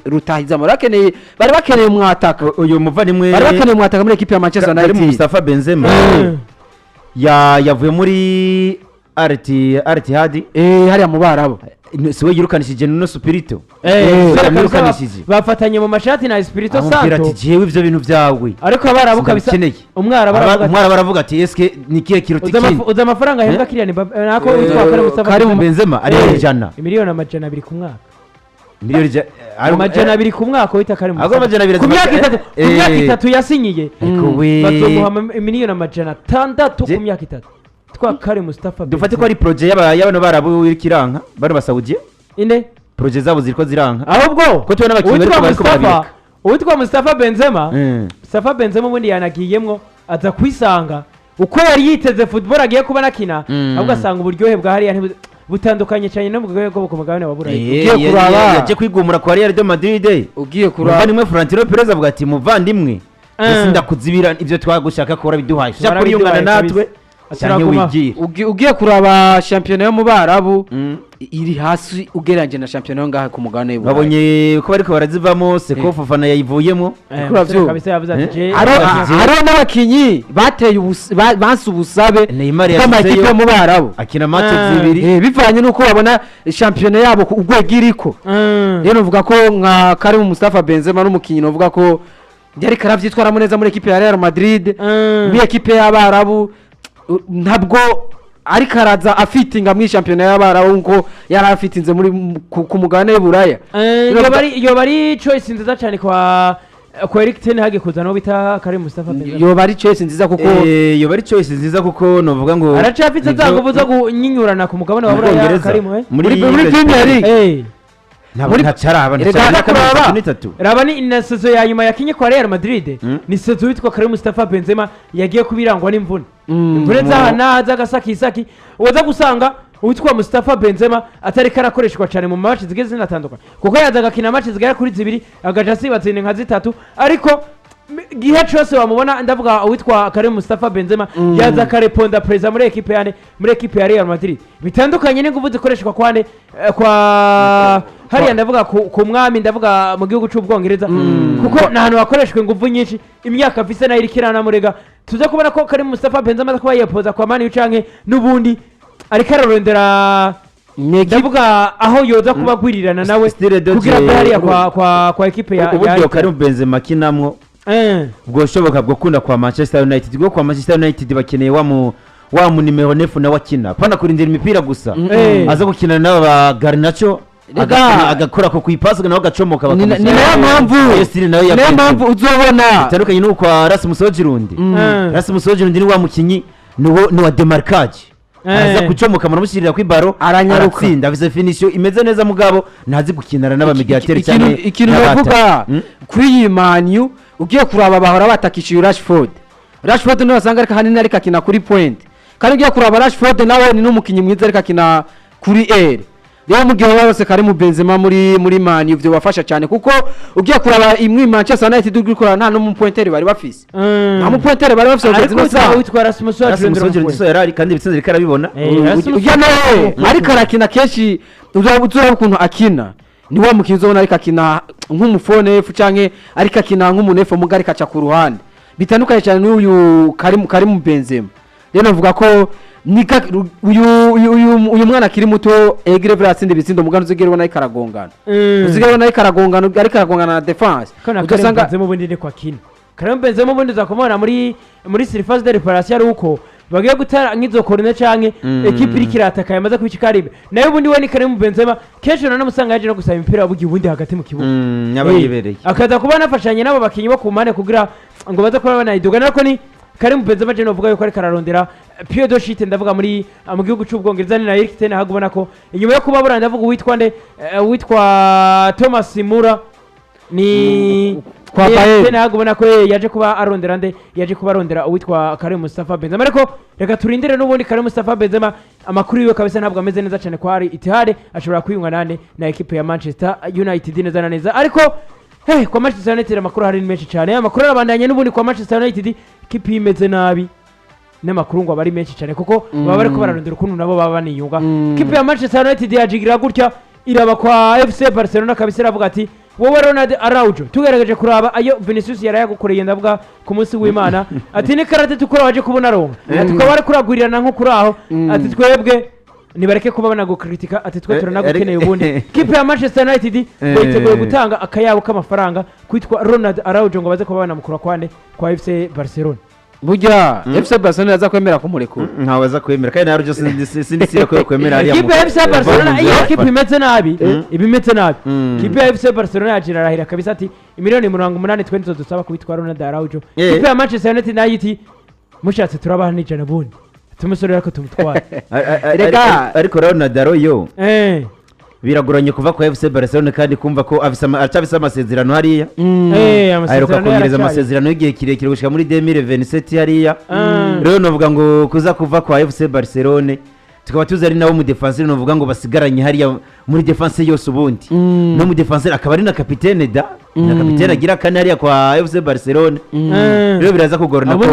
rutahiza bari bakeneye umwataka uyu muvandimwe bari bakeneye umwataka muri equipe ya Manchester Karim United. Mustafa Benzema yavuye muri Al-Ittihad hariya mu Barabu siwe yirukanishije Nuno Espirito yirukanishije bafatanye mu mashati na Espirito Santo amubwira ati jewe ivyo bintu vyawe ariko abarabu kabisa umwara baravuga ati eske ni kiye kiroti kindi uza amafaranga ahembwa Kylian Mbappe nako witwa Karim Benzema ari ijana miliyoni amajana 2 ku mwaka miliyoni amajana 2 ku mwaka wita Karim Mustafa amajana 2 ku myaka 3 yasinyiye bazomuha miliyoni amajana 6 ku myaka 3 twa Karim Mustafa dufate ko ari projet y'abano barabu w'ikiranka bano basaudiye inde projet zabo ziriko ziranka ahubwo ko tubona abakinyi bariko barabika uwitwa Mustafa Benzema Mustafa Benzema ubundi yanagiyemwo aza kwisanga uko yari yiteze football agiye kuba nakina ahubwo asanga uburyohe bwa hariya butandukanye cyane no mu rwego rwo kumugabane wa Burayi ugiye kuraba yaje kwigumura kwa Real de Madrid ugiye kuraba muvandimwe Florentino Perez avuga ati muvandimwe sindakuzibira ivyo twagushaka ko urabiduhaye sha kuri yungana natwe ugiye kuraba shampiyona yo mu Barabu iri hasi ugereranyije na shampiyona yo ngaha ku mugabane w'Uburayi babonye ko bariko barazivamo Seko Fofana yayivuyemo kabisa yavuze ati hariho n'abakinyi bateye banse ubusabe bw'amakipe yo mu Barabu akina match zibiri bivanye n'uko babona shampiyona yabo urwego iriko rero novuga ko nka Karim Mustafa Benzema n'umukinyi novuga ko yari karavyitwaramo neza muri equipe ya Real Madrid muri equipe y'Abarabu ntabwo ariko araza afitinga muri shampiyona y'Abarabu nko yari afitinze muri ku mugabane w'Uburaya yo bari choice nziza cyane kwa Erik ten Hag kuza no bita Karim Mustafa Benzema yo bari choice nziza kuko yo bari choice nziza kuko novuga ngo aracafite zaguvuza kunyinyurana ku mugabane wa Buraya Karim muri Premier League muri ntacaraba raba ni na sezo ya nyuma yakinye kwa Real Madrid ni sezo witwa Karim Mustafa Benzema yagiye kubirangwa n'imvune imvune zahana zagasakisaki uza gusanga witwa Mustafa Benzema atari karakoreshwa cyane mu match zigeze zinatandukanye kuko yazaga kina match zigera kuri 2 agaja sibatsine nka 3 ariko gihe cyose wamubona ndavuga witwa Karim Mustafa Benzema yaza kareponda preza muri equipe ya Real Madrid bitandukanye n'inguvu zikoreshwa kwa hariya ndavuga ku mwami ndavuga mu gihugu cy'Ubwongereza kuko nahantu hakoreshwa inguvu nyinshi imyaka afise nayo irikirana murega tuze kubona ko Karim Mustafa Benzema kuba yepoza kwa Man U canke nubundi ariko ararondera ndavuga aho yoza kuba gwirirana nawe kugira ngo hariya kwa equipe ya uburyo Karim Benzema kinamwo ubwo shoboka bwo kunda kwa Manchester United bwo kwa Manchester United bakeneye wa mu numero 9 na wakina pana kurindira imipira gusa aza gukina n'aba Garnacho agakora ko kwipasa naho gacomoka bakamusha ni nayo mpamvu uzobona bitandukanye n'uko Rasmus Hojlund ni wa mukinyi ni wa demarcage aza kucomoka muramushyirira ku baro aranyaruka avize finition imeze neza mugabo ntazi gukinana n'abamediateri cyane ikintu bavuga kuri Man U ugiye kuraba bahora batakishiye Rashford no asanga ariko hanini ariko akina kuri point kandi ugiye kuraba Rashford nawe ni n'umukinyi mwiza ariko akina kuri R rero mu gihe wose Karim Benzema muri Man U byo bafasha cyane kuko ugiye kuraba imwe Manchester United ugikora nta no mu pointer bari bafise nta mu pointer bari bafise ariko sa witwa Rasmus Hojlund yari kandi bitsinze rikara bibona ugiye nawe ariko arakina keshi uzaba ukuntu akina ni wa mukinzi ubona ariko akina nk'umufone F canke ariko akina nk'umunefo mugari kaca ku ruhande bitandukanye cyane n'uyu Karim Benzema rero navuga ko uyu mwana akiri muto Egrevra atsinde bitsindo mugano uzigerwa nayo karagongana uzigerwa nayo karagongana ariko karagongana na defense ugasanga Benzema ubundi ni kwa kina Karim Benzema ubundi zakomona muri surface de réparation uko bagiye gutara nkizo corner canke equipe iri kirataka yamaze kubiki Karibe nayo ubundi we ni Karim Benzema kesho na musanga yaje no gusaba imipira bugi ubundi hagati mu kibuga yabayibereye akaza kuba nafashanye nabo bakinyi bo kumane kugira ngo baza kuba banayiduga nako ni Karim Benzema je novuga yuko ari kararondera Pierre Doshite ndavuga muri mu gihugu cy'Ubwongereza ni na Erik ten Hag ubona ko inyuma yo kuba buranda ndavuga witwa Thomas Mura ni kwa Bayern ten Hag ubona ko yaje kuba arondera witwa Karim Mustafa Benzema ariko reka turindire n'ubundi Karim Mustafa Benzema amakuru yiwe kabisa ntabwo ameze neza cyane kwa Al-Ittihad ashobora kwiyunga na equipe ya Manchester United neza neza ariko kwa Manchester United amakuru hari menshi cyane amakuru arabandanye n'ubundi kwa Manchester United kipi imeze nabi n'amakuru ngo bari menshi cyane kuko baba bari ko bararondera ukuntu nabo baba baniyunga kipi ya Manchester United yajigira gutya iraba kwa FC Barcelona kabisa iravuga ati wowe Ronald Araujo tugerageje kuraba ayo Vinicius yarayagukoreye ndavuga ku munsi w'Imana ati ni karate tukora waje kubona ronga tukaba ari kuragurirana nko kuraho ati twebwe nibareke kuba banagukritika ati twe turanagukeneye ubundi kipe ya Manchester United ngo yiteguye gutanga akayabo k'amafaranga kwitwa Ronald Araujo ngo baze kuba banamukura kwande kwa FC Barcelona burya FC Barcelona yaza kwemera kumurekura ntawe aza kwemera kandi Araujo sindi siya kwemera hariya kipe ya FC Barcelona iyo kipe imeze nabi ibimeze nabi kipe ya FC Barcelona yajira rahira kabisa ati miliyoni 80 twende dusaba kubitwa Ronald Araujo kipe ya Manchester United nayo iti mushatse turabaha n'ijana bundi tumusorera ko tumutwara ariko Ronald Araujo biragoranye kuva kwa FC Barcelona kandi kumva ko acabisa amasezerano hariya aheruka kongereza amasezerano y'igihe kirekire gushika muri 2027 hariya rero novuga ngo kuza kuva kwa FC Barcelona tukaba tuzi ari nabo mu defenseur novuga ngo basigaranye hariya muri defense yose ubundi no mu defenseur akaba ari na capitaine na capitaine agira kane hariya kwa FC Barcelona rero biraza kugorana ko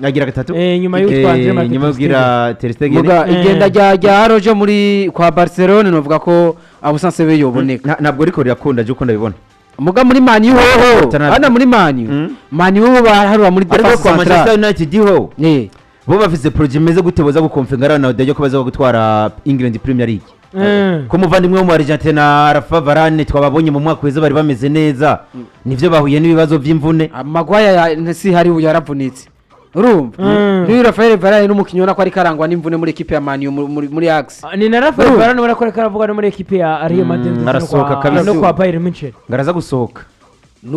agira gatatu nyuma y'utwanze nyuma y'ugira Ter Stegen muga igenda rya Araujo muri kwa Barcelona novuga ko abusanse be yoboneka ntabwo riko rirakunda je uko ndabibona muga muri Man U hoho ana muri Man U baharura muri defense kwa Manchester United ho bo bafise projet meze guteboza gukonfenga Ronaldo yo kubaza gutwara England Premier League ko muvandimwe wo mu Argentina Rafa Varane twababonye mu mwaka weze bari bameze neza nivyo bahuye n'ibibazo by'imvune amagwaya ntasi hari yaravunitse urumva ni Rafael Varane n'umukinyi ubona ko ari karangwa n'imvune muri equipe ya Man U muri Ajax ni na Rafael Varane ubona ko aravuga no muri equipe ya Real Madrid no kwa Bayern Munich ngaraza gusohoka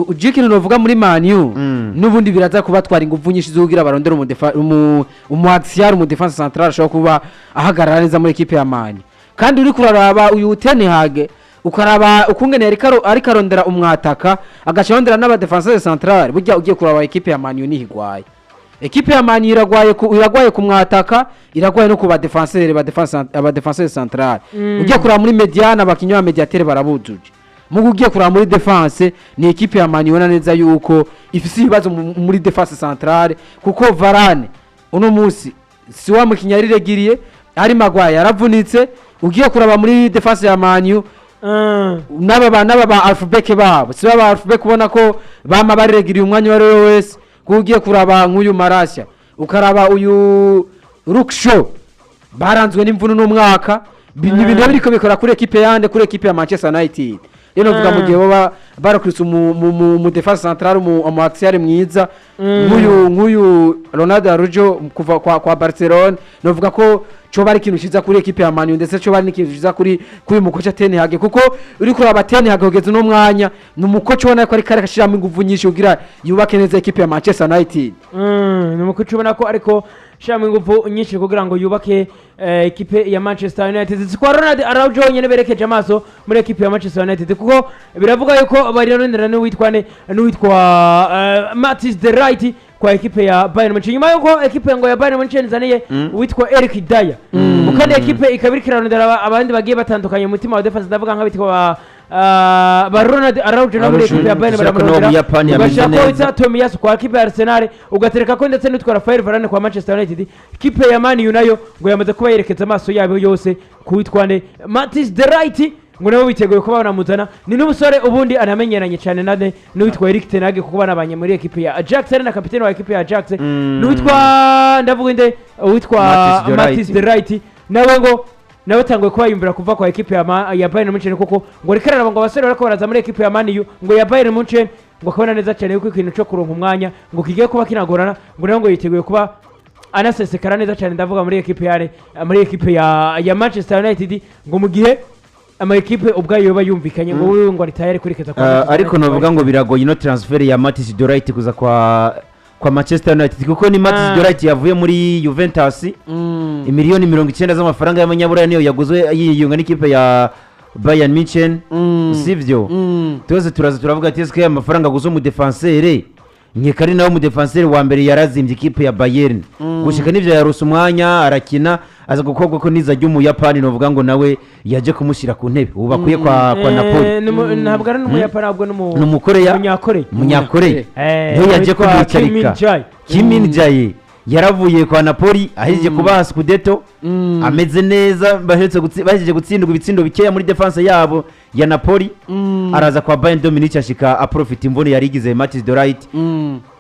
ujikino novuga muri Man U nubundi biraza kubatwara ingufu nyinshi zugira barondera umu axial mu defense central ashobora kuba ahagarara neza muri equipe ya Man kandi uri kuraraba uyu Ten Hag ukaraba ukungene ari karondera umwataka agashondera n'aba defenseur central burya ugiye kuraba equipe ya Man U ni higwaye equipe ya Man U iragwaye ku mwataka iragwaye no ku ba defenseur central ugiye kuraba muri mediane abakinyi ba mediateur barabujuje mugu ugiye kuraba muri defense ni equipe ya Man U ubona neza yuko ifise ibibazo muri defense centrale kuko Varane uno munsi si wa mukinyi ariregiriye ari Magwaye yaravunitse ugiye kuraba muri defense ya Man U n'aba ba Alfbeck babo si ba Alfbeck ubona ko bama bariregiriye umwanya wari wese kugiye kuraba nk'uyu Marasya ukaraba uyu Lukshaw baranzwe n'imvunu n'umwaka ibintu biriko bikora kuri equipe yande kuri equipe ya Manchester United rero vuga mu gihe baba barakritse mu defense central mu axial mwiza nk'uyu Ronald Araujo kuva kwa Barcelona no vuga ko cyo bari kintu kiza kuri equipe ya Man U ndetse cyo bari n'ikintu kiza kuri mukocha Ten Hag kuko uri kuraba Ten Hag ugeze no mwanya n'umukocha ubona ko ari kare kashiramo ingufu nyinshi ugira yubake neza equipe ya Manchester United n'umukocha ubona ko ariko shiramo ingufu nyinshi kugira ngo yubake equipe ya Manchester United zikwa Ronald Araujo nyene berekeje amaso muri equipe ya Manchester United kuko biravuga yuko bari rondera n'uwitwa Mathis de Ligt kwa equipe ya Bayern Munich nyuma yuko equipe ngo ya Bayern Munich nzaniye uwitwa Eric Dyer mukandi equipe ikabirikira rondera abandi bagiye batandukanye mutima wa defense ndavuga nk'abitwa ba Ronald Araujo na muri equipe ya Bayern baramurondera ugashaka ko Tomiyasu kwa equipe ya Arsenal ugatereka ko ndetse n'utwa Rafael Varane kwa Manchester United equipe ya Man U nayo ngo yamaze kuba yerekeza amaso yabo yose kuwitwa Mathis de Ligt ngo nabo biteguye kuba banamuzana ni n'umusore ubundi anamenyeranye cyane nade n'uwitwa Erik ten Hag kuba banabanye muri equipe ya Ajax na kapiteni wa equipe ya Ajax n'uwitwa ndavuga inde uwitwa Mathis de Ligt nawe tanguye kuba yumvira kuva kwa equipe ya Bayern Munich kuko ngo rikarara ngo abasore barako baraza muri equipe ya Man U ngo ya Bayern Munich ngo kabona neza cyane yuko ikintu cyo kuronka umwanya ngo kigiye kuba kinagorana ngo nawe ngo yiteguye kuba anasesekara neza cyane ndavuga muri equipe ya Manchester United ngo mu gihe ama equipe ubwayo yoba yumvikanye ngo wewe ngo aritayari kurekeza kwa ariko novuga ngo biragoye no transfer ya Mathis de Ligt kuza kwa Manchester United kuko ni Mathis de Ligt yavuye muri Juventus imiliyoni 90 z'amafaranga y'amanyaburayi niyo yaguzwe yiyunga n'ikipe ya Bayern Munich sivyo twese turavuga ati eske amafaranga guzo mu defenseur nyekari nawo mu defenseur wa mbere yarazimbye ikipe ya Bayern gushika nivyo yarose umwanya arakina aza gukogwa ko niza jyu mu Japan novuga ngo nawe yaje kumushira ku ntebe ubakuye kwa Napoli ntabwo ari mu Japan ahubwo munyakore niyo yaje kumucarika Kim Min-jae yaravuye kwa Napoli ahejeje kubaha Scudetto ameze neza bahejeje gutsindwa ibitsindo bikeya muri defense yabo ya Napoli araza kwa Bayern de Munich ashika aprofita imvune yari igize Matis de Ligt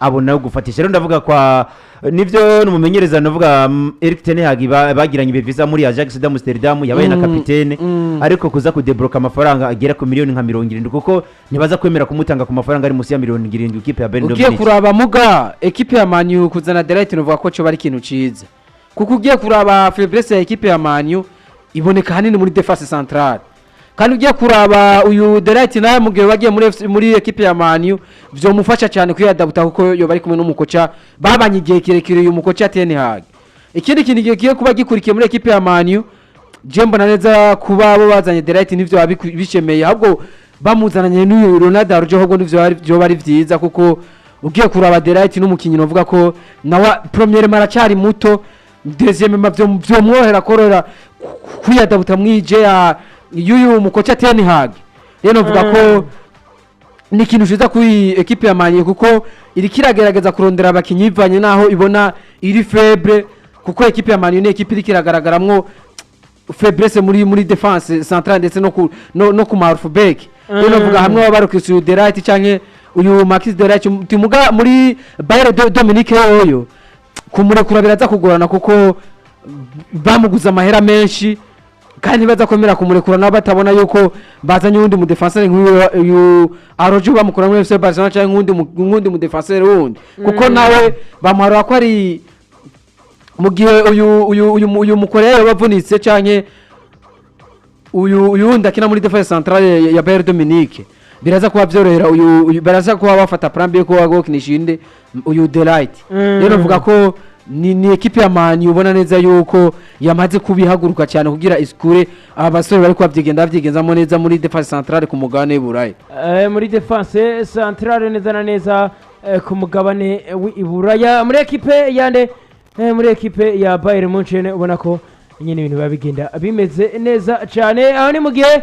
abona gufatisha rero ndavuga kwa nivyo numumenyereza navuga Erik ten Hag bagiranye ibiviza muri Ajax d'Amsterdam yabaye na kapitene ariko kuza kudebloka amafaranga agera ku miliyoni nka 70 kuko ntibaza kwemera kumutanga ku mafaranga ari musi ya miliyoni 70 ikipe ya Bayern de Munich. Ugiye kuraba muga ekipe ya Man U kuzana De Ligt novuga ko cyo bari kintu ciza kuko ugiye kuraba faiblesse ya ekipe ya Man U iboneka hanini muri defense centrale kandi ugiye kuraba uyu De Ligt nawe mugihe bagiye muri ekipe ya Man U vyomufasha cyane kwiyadabuta kuko yo bari kumwe n'umukoca babanye igihe kirekire uyu mukoca Ten Hag. Ikindi kintu giye kuba gikurikiye muri ekipe ya Man U je mbona neza kuba bo bazanye De Ligt nivyo bishemeye ahubwo bamuzananye n'uyu Ronaldo Araujo ahubwo nivyo bari vyiza kuko ugiye kuraba De Ligt n'umukinyi novuga ko nawa première maracari muto deuxième vyo mwohera korora kwiyadabuta mwije ya yuyu mukocha Ten Hag rero novuga ko ni ikintu ciza kuri ekipe ya Man U kuko iri kiragerageza kurondera abakinyi ivanye naho ibona iri faible kuko ekipe ya Man U ni ekipe iri kiragaragaramwo faiblesse muri defense centrale ndetse no ku halfback rero novuga hamwe babarokise uyu De Ligt canke uyu Matis de Ligt timuga muri Bayern de Munich yoyo kumurekura biraza kugorana kuko bamuguza amahera menshi kandi baza komera kumurekura nabo batabona yuko bazanye undi mu defenseur nk'uyu Araujo bamukura muri FC Barcelona cyangwa ngundi mu defenseur wundi kuko nawe bamuharura ko ari mu gihe uyu mukoreya bavunitse canke uyu ndakina muri defense centrale ya Bayern de Munich biraza kuba byorohera uyu baraza kuba bafata plan ko wagokinisha inde uyu De Ligt rero vuga ko ni ekipe ya Man U ubona neza yuko yamaze kubihaguruka cyane kugira iskure abasore bari babyigenzamo neza muri defense centrale ku mugabane w'Uburayi muri defense centrale neza na neza ku mugabane w'Iburaya muri ekipe yande muri ekipe ya Bayern Munich ubona ko nyine ibintu babigenda bimeze neza cyane aho ni mu gihe